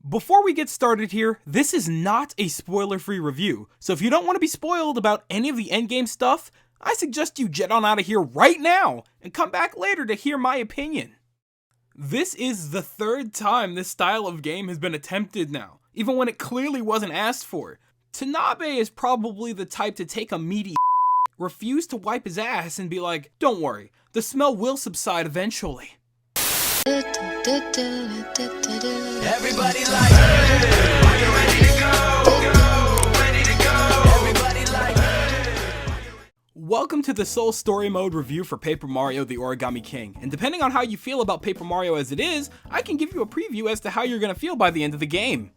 Before we get started here, this is not a spoiler-free review, so if you don't want to be spoiled about any of the endgame stuff, I suggest you jet on out of here right now and come back later to hear my opinion. This is the third time this style of game has been attempted now, even when it clearly wasn't asked for. Tanabe is probably the type to take a meaty refuse to wipe his ass and be like, don't worry, the smell will subside eventually. Everybody like, hey, are you ready to go? Ready to go. Everybody like, hey. Welcome to the Soul Story Mode review for Paper Mario The Origami King, and depending on how you feel about Paper Mario as it is, I can give you a preview as to how you're gonna feel by the end of the game.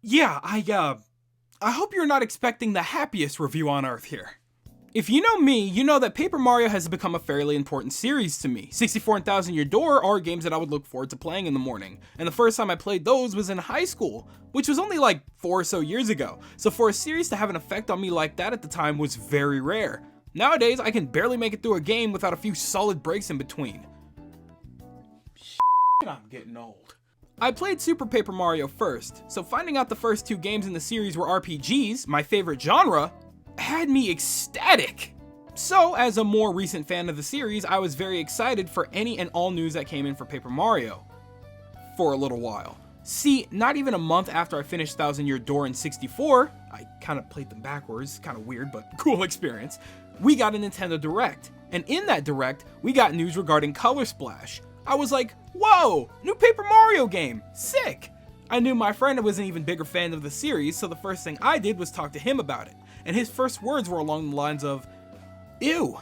Yeah, I hope you're not expecting the happiest review on earth here. If you know me, you know that Paper Mario has become a fairly important series to me. 64 and Thousand Year Door are games that I would look forward to playing in the morning, and the first time I played those was in high school, which was only like 4 or so years ago, so for a series to have an effect on me like that at the time was very rare. Nowadays, I can barely make it through a game without a few solid breaks in between. I'm getting old. I played Super Paper Mario first, so finding out the first two games in the series were RPGs, my favorite genre, had me ecstatic. So, as a more recent fan of the series, I was very excited for any and all news that came in for Paper Mario. For a little while. See, not even a month after I finished Thousand Year Door in 64, I kind of played them backwards, kind of weird but cool experience, we got a Nintendo Direct. And in that Direct, we got news regarding Color Splash. I was like, whoa, new Paper Mario game, sick! I knew my friend was an even bigger fan of the series, so the first thing I did was talk to him about it, and his first words were along the lines of, ew,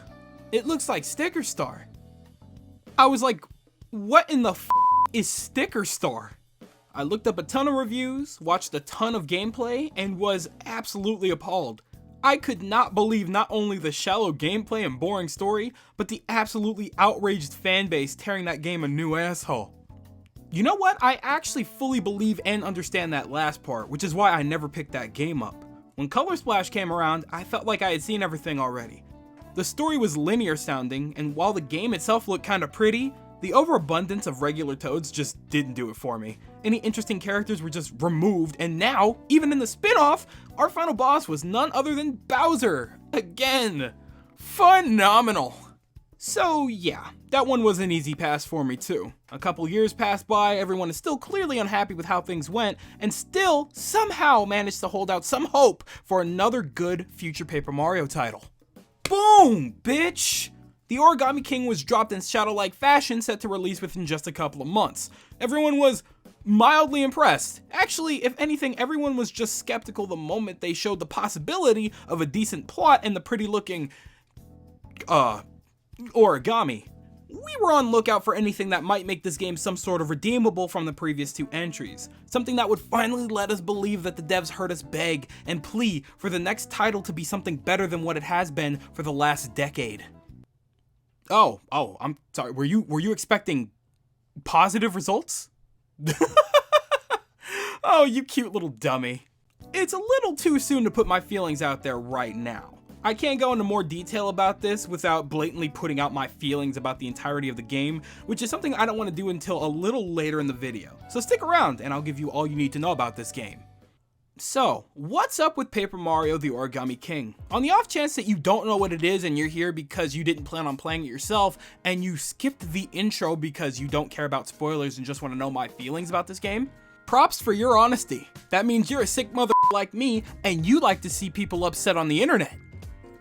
it looks like Sticker Star. I was like, what in the f is Sticker Star? I looked up a ton of reviews, watched a ton of gameplay, and was absolutely appalled. I could not believe not only the shallow gameplay and boring story, but the absolutely outraged fanbase tearing that game a new asshole. You know what? I actually fully believe and understand that last part, which is why I never picked that game up. When Color Splash came around, I felt like I had seen everything already. The story was linear sounding, and while the game itself looked kinda pretty, the overabundance of regular Toads just didn't do it for me. Any interesting characters were just removed, and now, even in the spin-off, our final boss was none other than Bowser. Again. Phenomenal. So yeah, that one was an easy pass for me too. A couple years passed by, everyone is still clearly unhappy with how things went, and still somehow managed to hold out some hope for another good future Paper Mario title. Boom, bitch! The Origami King was dropped in shadow-like fashion, set to release within just a couple of months. Everyone was mildly impressed. Actually, if anything, everyone was just skeptical the moment they showed the possibility of a decent plot and the pretty-looking, origami. We were on lookout for anything that might make this game some sort of redeemable from the previous two entries. Something that would finally let us believe that the devs heard us beg and plea for the next title to be something better than what it has been for the last decade. Oh, I'm sorry. Were you expecting positive results? Oh, you cute little dummy. It's a little too soon to put my feelings out there right now. I can't go into more detail about this without blatantly putting out my feelings about the entirety of the game, which is something I don't want to do until a little later in the video. So stick around and I'll give you all you need to know about this game. So, what's up with Paper Mario The Origami King? On the off chance that you don't know what it is and you're here because you didn't plan on playing it yourself, and you skipped the intro because you don't care about spoilers and just want to know my feelings about this game, props for your honesty. That means you're a sick mother like me, and you like to see people upset on the internet.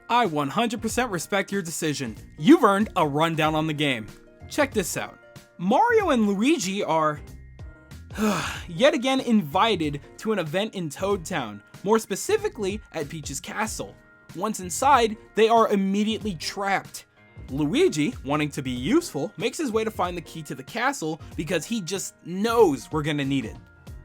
I 100% respect your decision. You've earned a rundown on the game. Check this out. Mario and Luigi are yet again invited to an event in Toad Town, more specifically at Peach's castle. Once inside, they are immediately trapped. Luigi, wanting to be useful, makes his way to find the key to the castle because he just knows we're gonna need it.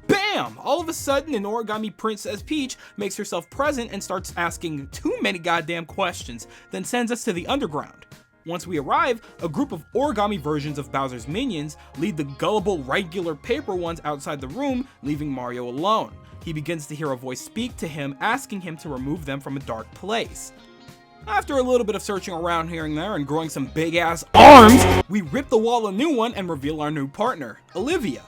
Bam! All of a sudden, an origami Princess Peach makes herself present and starts asking too many goddamn questions, then sends us to the underground. Once we arrive, a group of origami versions of Bowser's minions lead the gullible regular paper ones outside the room, leaving Mario alone. He begins to hear a voice speak to him, asking him to remove them from a dark place. After a little bit of searching around here and there and growing some big ass arms, we rip the wall a new one and reveal our new partner, Olivia.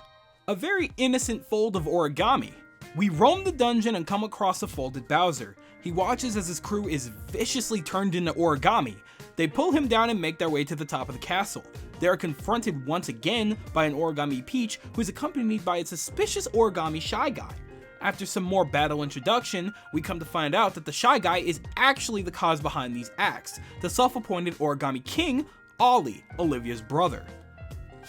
A very innocent fold of origami. We roam the dungeon and come across a folded Bowser. He watches as his crew is viciously turned into origami. They pull him down and make their way to the top of the castle. They are confronted once again by an Origami Peach who is accompanied by a suspicious origami Shy Guy. After some more battle introduction, we come to find out that the Shy Guy is actually the cause behind these acts, the self-appointed Origami King, Ollie, Olivia's brother.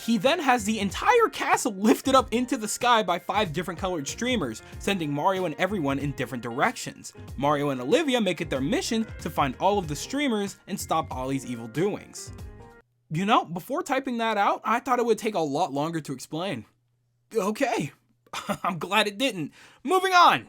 He then has the entire castle lifted up into the sky by 5 different colored streamers, sending Mario and everyone in different directions. Mario and Olivia make it their mission to find all of the streamers and stop Ollie's evil doings. You know, before typing that out, I thought it would take a lot longer to explain. Okay, I'm glad it didn't. Moving on!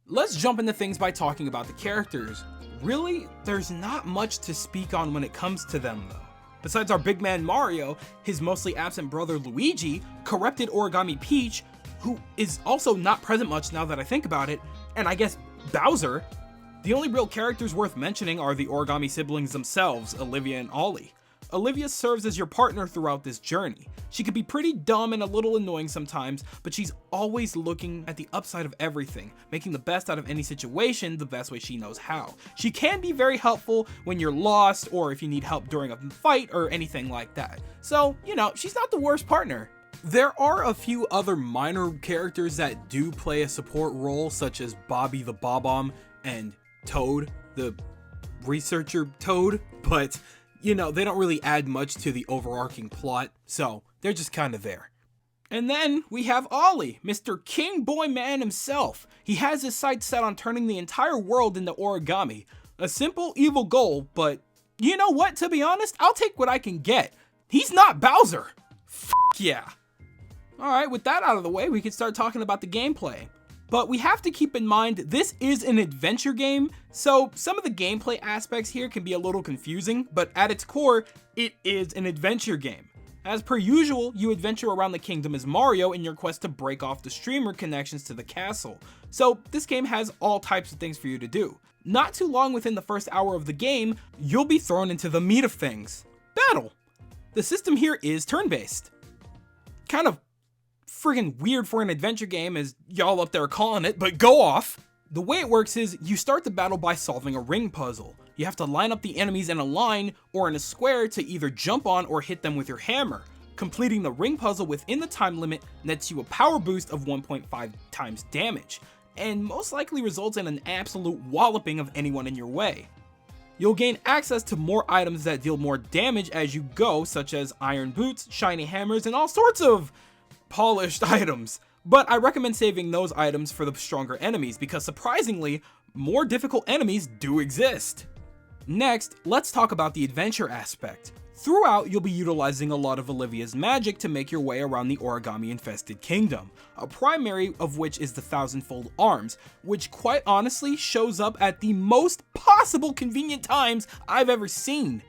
Let's jump into things by talking about the characters. Really, there's not much to speak on when it comes to them though. Besides our big man Mario, his mostly absent brother Luigi, corrupted Origami Peach, who is also not present much now that I think about it, and I guess Bowser. The only real characters worth mentioning are the Origami siblings themselves, Olivia and Ollie. Olivia serves as your partner throughout this journey. She can be pretty dumb and a little annoying sometimes, but she's always looking at the upside of everything, making the best out of any situation the best way she knows how. She can be very helpful when you're lost or if you need help during a fight or anything like that. So, you know, she's not the worst partner. There are a few other minor characters that do play a support role, such as Bobby the Bob-omb and Toad, the researcher Toad, but you know, they don't really add much to the overarching plot, so they're just kind of there. And then we have Ollie, Mr. King Boy Man himself. He has his sights set on turning the entire world into origami. A simple, evil goal, but you know what, to be honest, I'll take what I can get. He's not Bowser. F yeah. Alright, with that out of the way, we can start talking about the gameplay. But we have to keep in mind, this is an adventure game, so some of the gameplay aspects here can be a little confusing, but at its core, it is an adventure game. As per usual, you adventure around the kingdom as Mario in your quest to break off the streamer connections to the castle. So this game has all types of things for you to do. Not too long within the first hour of the game, you'll be thrown into the meat of things. Battle. The system here is turn-based. Kind of friggin' weird for an adventure game, as y'all up there calling it, but go off! The way it works is, you start the battle by solving a ring puzzle. You have to line up the enemies in a line or in a square to either jump on or hit them with your hammer. Completing the ring puzzle within the time limit nets you a power boost of 1.5 times damage, and most likely results in an absolute walloping of anyone in your way. You'll gain access to more items that deal more damage as you go, such as iron boots, shiny hammers, and all sorts of polished items, but I recommend saving those items for the stronger enemies because surprisingly, more difficult enemies do exist. Next, let's talk about the adventure aspect. Throughout, you'll be utilizing a lot of Olivia's magic to make your way around the origami-infested kingdom, a primary of which is the thousand-fold arms, which quite honestly shows up at the most possible convenient times I've ever seen.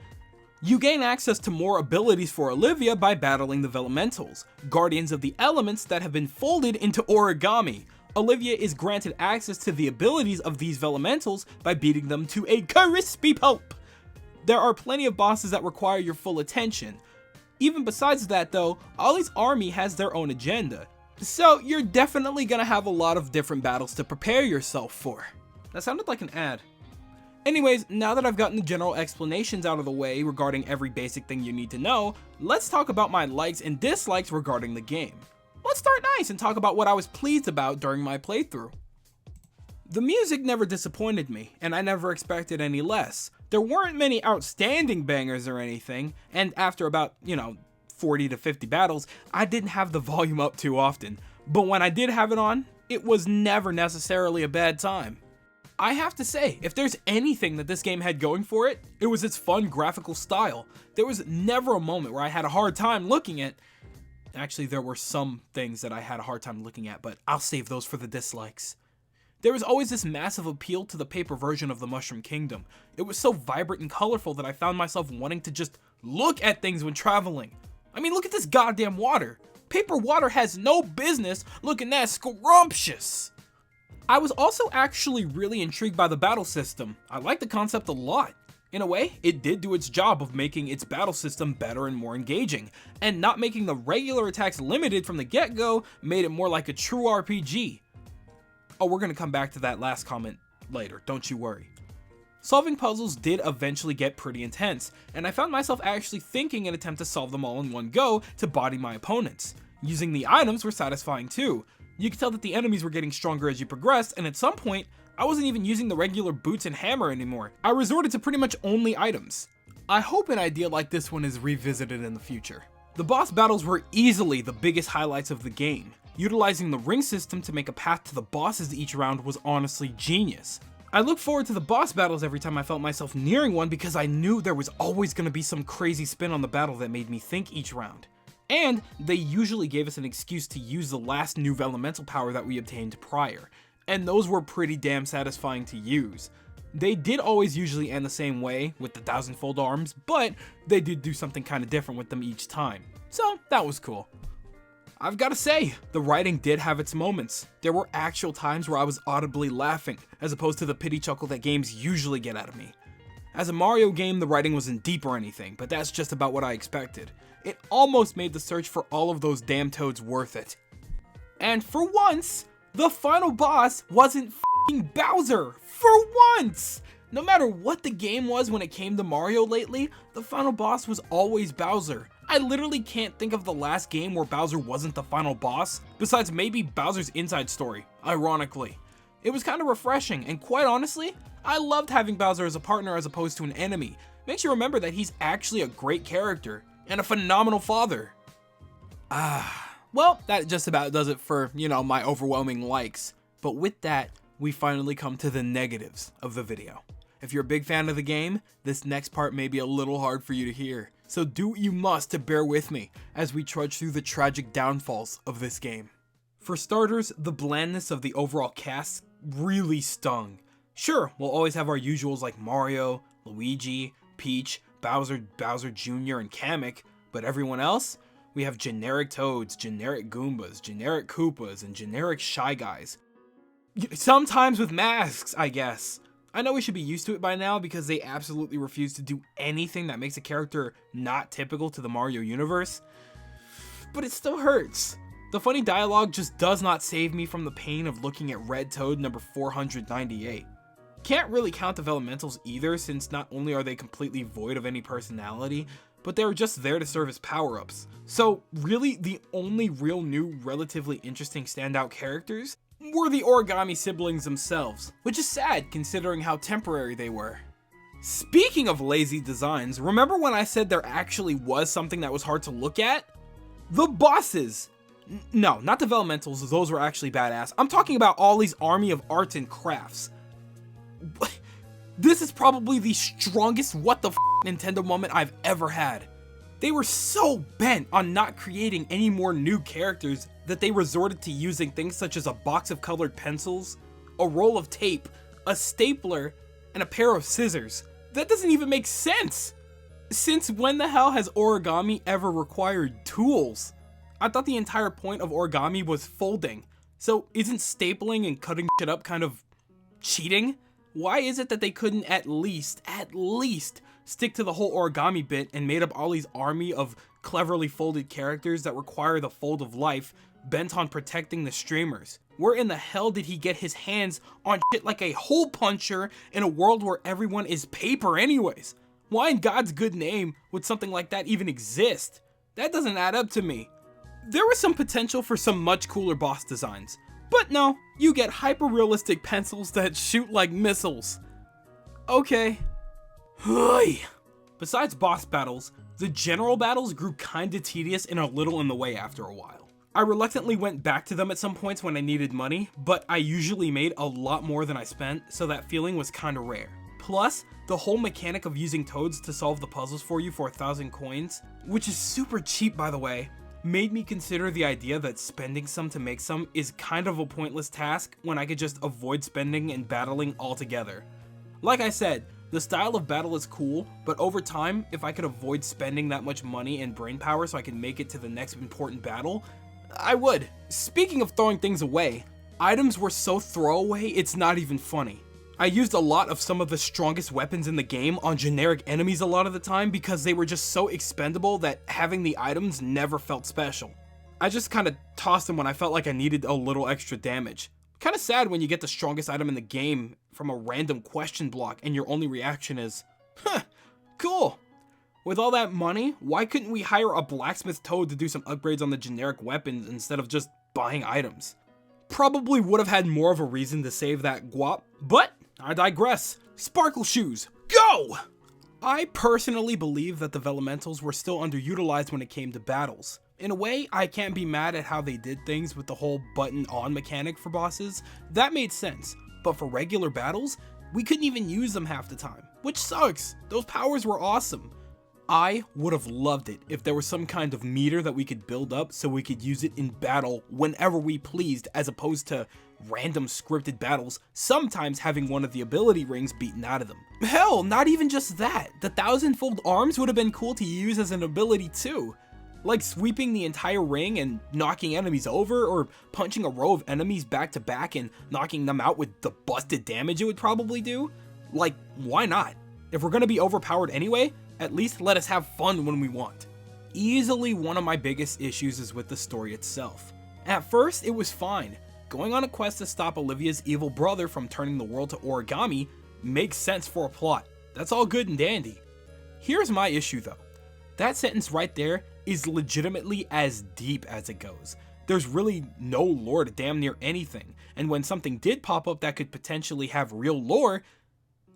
You gain access to more abilities for Olivia by battling the Vellumentals, guardians of the elements that have been folded into origami. Olivia is granted access to the abilities of these Vellumentals by beating them to a crispy pulp. There are plenty of bosses that require your full attention. Even besides that though, Ollie's army has their own agenda, so you're definitely gonna have a lot of different battles to prepare yourself for. That sounded like an ad. Anyways, now that I've gotten the general explanations out of the way regarding every basic thing you need to know, let's talk about my likes and dislikes regarding the game. Let's start nice and talk about what I was pleased about during my playthrough. The music never disappointed me, and I never expected any less. There weren't many outstanding bangers or anything, and after about, 40 to 50 battles, I didn't have the volume up too often. But when I did have it on, it was never necessarily a bad time. I have to say, if there's anything that this game had going for it, it was its fun graphical style. There was never a moment where I had a hard time looking at. Actually, there were some things that I had a hard time looking at, but I'll save those for the dislikes. There was always this massive appeal to the paper version of the Mushroom Kingdom. It was so vibrant and colorful that I found myself wanting to just look at things when traveling. I mean, look at this goddamn water. Paper water has no business looking that scrumptious. I was also actually really intrigued by the battle system. I like the concept a lot. In a way, it did do its job of making its battle system better and more engaging, and not making the regular attacks limited from the get-go made it more like a true RPG. Oh, we're gonna come back to that last comment later, don't you worry. Solving puzzles did eventually get pretty intense, and I found myself actually thinking an attempt to solve them all in one go to body my opponents. Using the items were satisfying too. You could tell that the enemies were getting stronger as you progressed, and at some point, I wasn't even using the regular boots and hammer anymore. I resorted to pretty much only items. I hope an idea like this one is revisited in the future. The boss battles were easily the biggest highlights of the game. Utilizing the ring system to make a path to the bosses each round was honestly genius. I look forward to the boss battles every time I felt myself nearing one because I knew there was always going to be some crazy spin on the battle that made me think each round. And they usually gave us an excuse to use the last new elemental power that we obtained prior, and those were pretty damn satisfying to use. They did always usually end the same way with the 1000-fold arms, but they did do something kind of different with them each time, so that was cool. I've gotta say, the writing did have its moments. There were actual times where I was audibly laughing, as opposed to the pity chuckle that games usually get out of me. As a Mario game, the writing wasn't deep or anything, but that's just about what I expected. It almost made the search for all of those damn toads worth it. And for once, the final boss wasn't f***ing Bowser! For once! No matter what the game was when it came to Mario lately, the final boss was always Bowser. I literally can't think of the last game where Bowser wasn't the final boss, besides maybe Bowser's Inside Story, ironically. It was kind of refreshing, and quite honestly, I loved having Bowser as a partner as opposed to an enemy. Makes you remember that he's actually a great character, and a phenomenal father. Well, that just about does it for, my overwhelming likes. But with that, we finally come to the negatives of the video. If you're a big fan of the game, this next part may be a little hard for you to hear. So do what you must to bear with me as we trudge through the tragic downfalls of this game. For starters, the blandness of the overall cast really stung. Sure, we'll always have our usuals like Mario, Luigi, Peach, Bowser Jr., and Kamek, but everyone else? We have generic Toads, generic Goombas, generic Koopas, and generic Shy Guys. Sometimes with masks, I guess. I know we should be used to it by now because they absolutely refuse to do anything that makes a character not typical to the Mario universe, but it still hurts. The funny dialogue just does not save me from the pain of looking at Red Toad number 498. Can't really count the elementals either, since not only are they completely void of any personality, but they were just there to serve as power-ups. So really, the only real new, relatively interesting standout characters were the Origami siblings themselves, which is sad considering how temporary they were. Speaking of lazy designs, remember when I said there actually was something that was hard to look at? The bosses! No, not the elementals, those were actually badass. I'm talking about all these army of arts and crafts. This is probably the strongest what the f*** Nintendo moment I've ever had. They were so bent on not creating any more new characters that they resorted to using things such as a box of colored pencils, a roll of tape, a stapler, and a pair of scissors. That doesn't even make sense! Since when the hell has origami ever required tools? I thought the entire point of origami was folding, so isn't stapling and cutting shit up kind of cheating? Why is it that they couldn't at least stick to the whole origami bit and made up all these army of cleverly folded characters that require the fold of life, bent on protecting the streamers? Where in the hell did he get his hands on shit like a hole puncher in a world where everyone is paper anyways? Why in God's good name would something like that even exist? That doesn't add up to me. There was some potential for some much cooler boss designs, but no, you get hyper-realistic pencils that shoot like missiles. Okay. Besides boss battles, the general battles grew kinda tedious and a little in the way after a while. I reluctantly went back to them at some points when I needed money, but I usually made a lot more than I spent, so that feeling was kinda rare. Plus, the whole mechanic of using toads to solve the puzzles for you for 1,000 coins, which is super cheap by the way, made me consider the idea that spending some to make some is kind of a pointless task when I could just avoid spending and battling altogether. Like I said, the style of battle is cool, but over time, if I could avoid spending that much money and brain power so I can make it to the next important battle, I would. Speaking of throwing things away, items were so throwaway it's not even funny. I used a lot of some of the strongest weapons in the game on generic enemies a lot of the time because they were just so expendable that having the items never felt special. I just kind of tossed them when I felt like I needed a little extra damage. Kind of sad when you get the strongest item in the game from a random question block and your only reaction is, huh, cool. With all that money, why couldn't we hire a blacksmith toad to do some upgrades on the generic weapons instead of just buying items? Probably would have had more of a reason to save that guap, but I digress. Sparkle shoes, go! I personally believe that the Vellumentals were still underutilized when it came to battles. In a way, I can't be mad at how they did things with the whole button on mechanic for bosses. That made sense, but for regular battles, we couldn't even use them half the time, which sucks. Those powers were awesome. I would have loved it if there was some kind of meter that we could build up so we could use it in battle whenever we pleased, as opposed to random scripted battles, sometimes having one of the ability rings beaten out of them. Hell, not even just that. The 1000-fold arms would have been cool to use as an ability too. Like sweeping the entire ring and knocking enemies over, or punching a row of enemies back to back and knocking them out with the busted damage it would probably do. Like, why not? If we're gonna be overpowered anyway, at least let us have fun when we want. Easily one of my biggest issues is with the story itself. At first, it was fine. Going on a quest to stop Olivia's evil brother from turning the world to origami makes sense for a plot. That's all good and dandy. Here's my issue though. That sentence right there is legitimately as deep as it goes. There's really no lore to damn near anything, and when something did pop up that could potentially have real lore,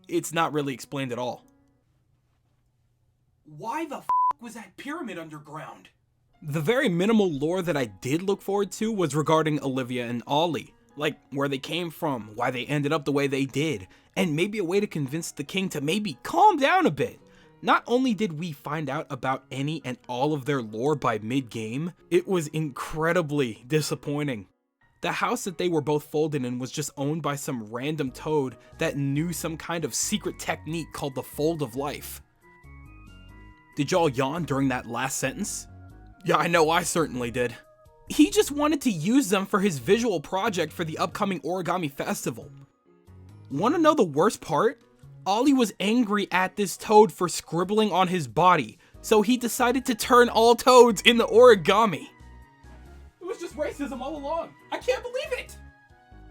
it's not really explained at all. Why the f*** was that pyramid underground? The very minimal lore that I did look forward to was regarding Olivia and Ollie. Like, where they came from, why they ended up the way they did, and maybe a way to convince the king to maybe calm down a bit. Not only did we find out about any and all of their lore by mid-game, it was incredibly disappointing. The house that they were both folded in was just owned by some random toad that knew some kind of secret technique called the Fold of Life. Did y'all yawn during that last sentence? Yeah, I know I certainly did. He just wanted to use them for his visual project for the upcoming Origami Festival. Wanna know the worst part? Ollie was angry at this toad for scribbling on his body, so he decided to turn all toads into origami. It was just racism all along. I can't believe it!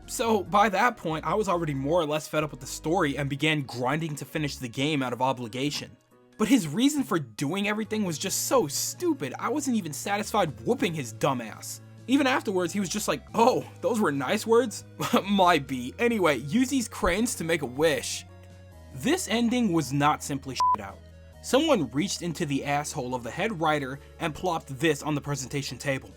So by that point, I was already more or less fed up with the story and began grinding to finish the game out of obligation. But his reason for doing everything was just so stupid, I wasn't even satisfied whooping his dumb ass. Even afterwards, he was just like, oh, those were nice words? Might be. Anyway, use these cranes to make a wish. This ending was not simply shit out. Someone reached into the asshole of the head writer and plopped this on the presentation table.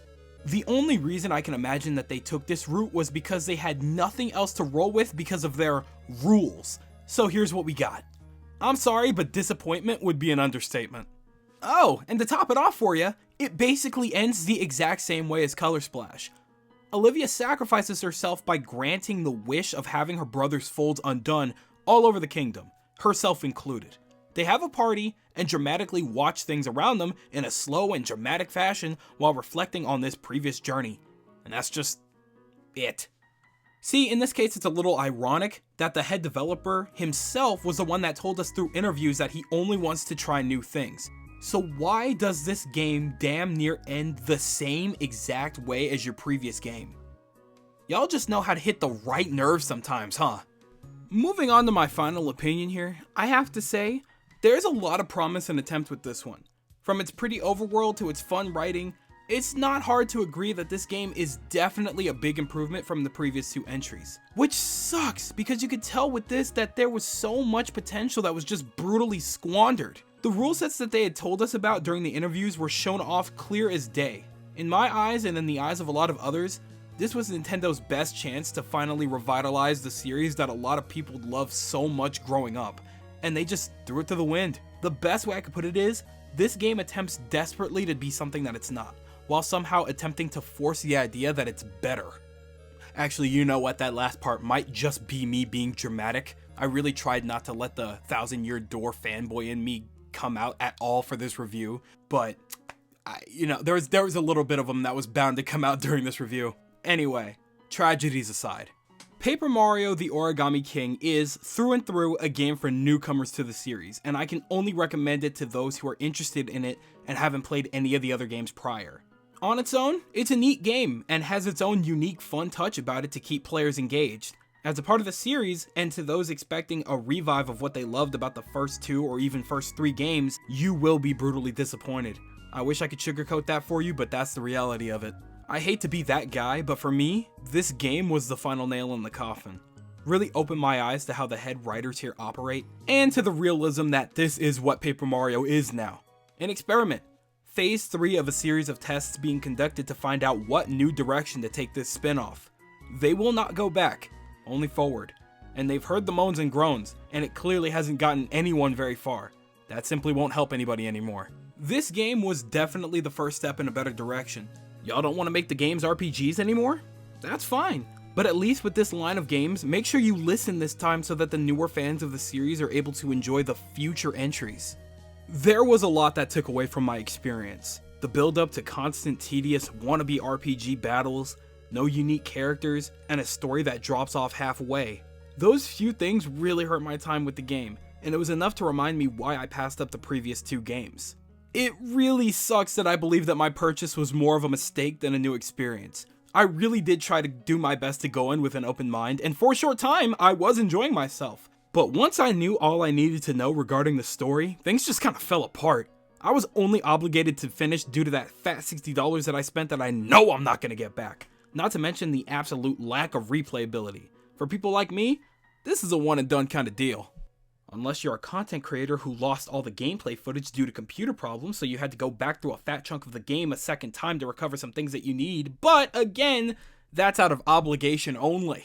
The only reason I can imagine that they took this route was because they had nothing else to roll with because of their rules. So here's what we got. I'm sorry, but disappointment would be an understatement. Oh, and to top it off for you, it basically ends the exact same way as Color Splash. Olivia sacrifices herself by granting the wish of having her brother's folds undone all over the kingdom, herself included. They have a party and dramatically watch things around them in a slow and dramatic fashion while reflecting on this previous journey. And that's just it. See, in this case, it's a little ironic that the head developer himself was the one that told us through interviews that he only wants to try new things. So why does this game damn near end the same exact way as your previous game? Y'all just know how to hit the right nerves sometimes, huh? Moving on to my final opinion here, I have to say, there's a lot of promise and attempt with this one. From its pretty overworld to its fun writing, it's not hard to agree that this game is definitely a big improvement from the previous two entries. Which sucks, because you could tell with this that there was so much potential that was just brutally squandered. The rule sets that they had told us about during the interviews were shown off clear as day. In my eyes and in the eyes of a lot of others, this was Nintendo's best chance to finally revitalize the series that a lot of people loved so much growing up, and they just threw it to the wind. The best way I could put it is, this game attempts desperately to be something that it's not, while somehow attempting to force the idea that it's better. Actually, you know what, that last part might just be me being dramatic. I really tried not to let the 1000-year-door fanboy in me come out at all for this review, but there was a little bit of them that was bound to come out during this review. Anyway, tragedies aside, Paper Mario the Origami King is, through and through, a game for newcomers to the series, and I can only recommend it to those who are interested in it and haven't played any of the other games prior. On its own, it's a neat game, and has its own unique fun touch about it to keep players engaged. As a part of the series, and to those expecting a revive of what they loved about the first 2 or even first 3 games, you will be brutally disappointed. I wish I could sugarcoat that for you, but that's the reality of it. I hate to be that guy, but for me, this game was the final nail in the coffin. Really opened my eyes to how the head writers here operate, and to the realism that this is what Paper Mario is now. An experiment. Phase 3 of a series of tests being conducted to find out what new direction to take this spin-off. They will not go back, only forward. And they've heard the moans and groans, and it clearly hasn't gotten anyone very far. That simply won't help anybody anymore. This game was definitely the first step in a better direction. Y'all don't want to make the games RPGs anymore? That's fine. But at least with this line of games, make sure you listen this time so that the newer fans of the series are able to enjoy the future entries. There was a lot that took away from my experience. The build up to constant tedious wannabe RPG battles, no unique characters, and a story that drops off halfway. Those few things really hurt my time with the game, and it was enough to remind me why I passed up the previous 2 games. It really sucks that I believe that my purchase was more of a mistake than a new experience. I really did try to do my best to go in with an open mind, and for a short time, I was enjoying myself. But once I knew all I needed to know regarding the story, things just kind of fell apart. I was only obligated to finish due to that fat $60 that I spent that I know I'm not going to get back. Not to mention the absolute lack of replayability. For people like me, this is a one and done kind of deal. Unless you're a content creator who lost all the gameplay footage due to computer problems, so you had to go back through a fat chunk of the game a second time to recover some things that you need, but again, that's out of obligation only.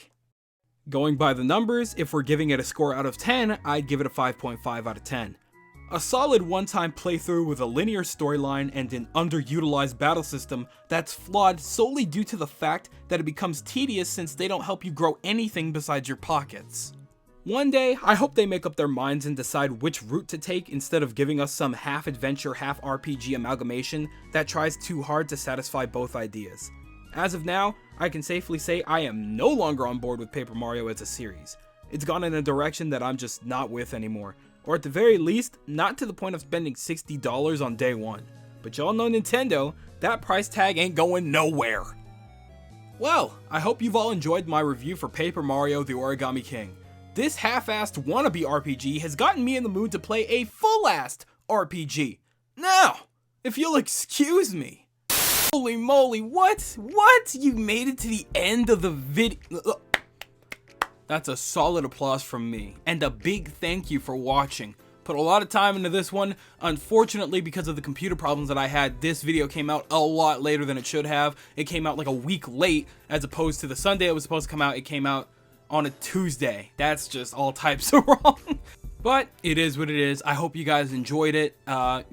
Going by the numbers, if we're giving it a score out of 10, I'd give it a 5.5 out of 10. A solid one-time playthrough with a linear storyline and an underutilized battle system that's flawed solely due to the fact that it becomes tedious since they don't help you grow anything besides your pockets. One day, I hope they make up their minds and decide which route to take instead of giving us some half-adventure, half-RPG amalgamation that tries too hard to satisfy both ideas. As of now, I can safely say I am no longer on board with Paper Mario as a series. It's gone in a direction that I'm just not with anymore, or at the very least, not to the point of spending $60 on day one. But y'all know Nintendo, that price tag ain't going nowhere. Well, I hope you've all enjoyed my review for Paper Mario the Origami King. This half-assed wannabe RPG has gotten me in the mood to play a full-assed RPG. Now, if you'll excuse me. Holy moly, what? What? You made it to the end of the video. That's a solid applause from me, and a big thank you for watching. Put a lot of time into this one. Unfortunately, because of the computer problems that I had, this video came out a lot later than it should have. It came out like a week late, as opposed to the Sunday it was supposed to come out. It came out on a Tuesday. That's just all types of wrong. But it is what it is. I hope you guys enjoyed it. I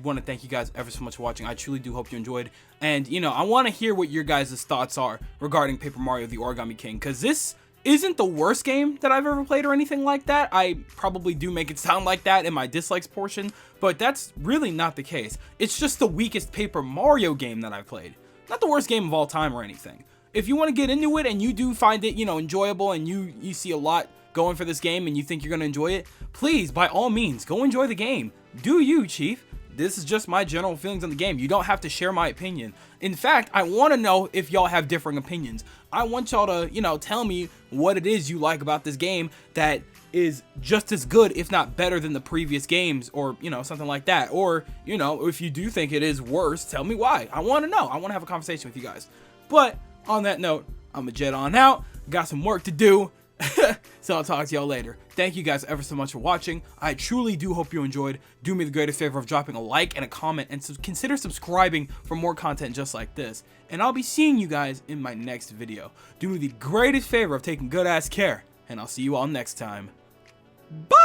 want to thank you guys ever so much for watching. I truly do hope you enjoyed. And, I want to hear what your guys' thoughts are regarding Paper Mario the Origami King, because this isn't the worst game that I've ever played or anything like that. I probably do make it sound like that in my dislikes portion, but that's really not the case. It's just the weakest Paper Mario game that I've played. Not the worst game of all time or anything. If you want to get into it and you do find it, enjoyable, and you see a lot going for this game and you think you're going to enjoy it, please, by all means, go enjoy the game. Do you, Chief? This is just my general feelings on the game. You don't have to share my opinion. In fact, I want to know if y'all have differing opinions. I want y'all to, tell me what it is you like about this game that is just as good, if not better, than the previous games, or, something like that. Or, if you do think it is worse, tell me why. I want to know. I want to have a conversation with you guys. But on that note, I'm gonna jet on out. Got some work to do. So I'll talk to y'all later. Thank you guys ever so much for watching. I truly do hope you enjoyed. Do me the greatest favor of dropping a like and a comment, and consider subscribing for more content just like this. And I'll be seeing you guys in my next video. Do me the greatest favor of taking good ass care, and I'll see you all next time. Bye!